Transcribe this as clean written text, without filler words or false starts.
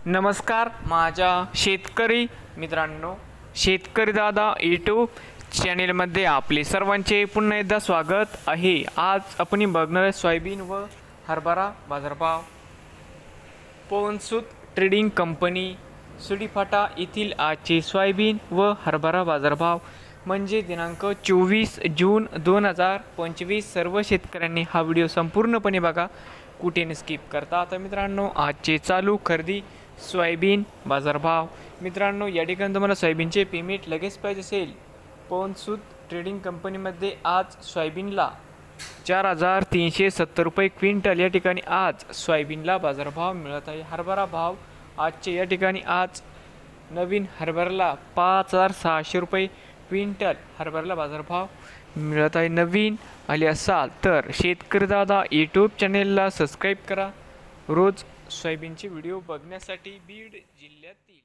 नमस्कार माझ्या शेतकरी मित्रांनो, शेतकरी दादा यूट्यूब चॅनेलमध्ये आपले सर्वांचे पुन्हा एकदा स्वागत आहे। आज आपण बघणार आहे सोयाबीन व हरभरा बाजारभाव। पवनसूत ट्रेडिंग कंपनी सुडीफाटा येथील आजचे सोयाबीन व हरभरा बाजारभाव म्हणजे दिनांक 24 जून 2025। सर्व शेतकऱ्यांनी हा व्हिडिओ संपूर्णपणे बघा, कुठे स्किप करता। आता मित्रांनो, आजचे चालू खरेदी सोयाबीन बाजारभाव। मित्रांनो, या ठिकाणी तुम्हाला सोयाबीनचे पेमेंट लगेच पाहिजे असेल, पवनसूत ट्रेडिंग कंपनीमध्ये आज सोयाबीनला 4370 रुपये क्विंटल या ठिकाणी आज सोयाबीनला बाजारभाव मिळत आहे। हरभरा भाव आजचे या ठिकाणी आज नवीन हरभऱ्याला 5600 रुपये क्विंटल हरभऱ्याला बाजारभाव मिळत आहे। नवीन आले असाल तर शेतकरी दादा यूट्यूब चॅनेलला सबस्क्राईब करा रोज सोयाबीनचे व्हिडिओ बघण्यासाठी। बीड जिल्ह्यातील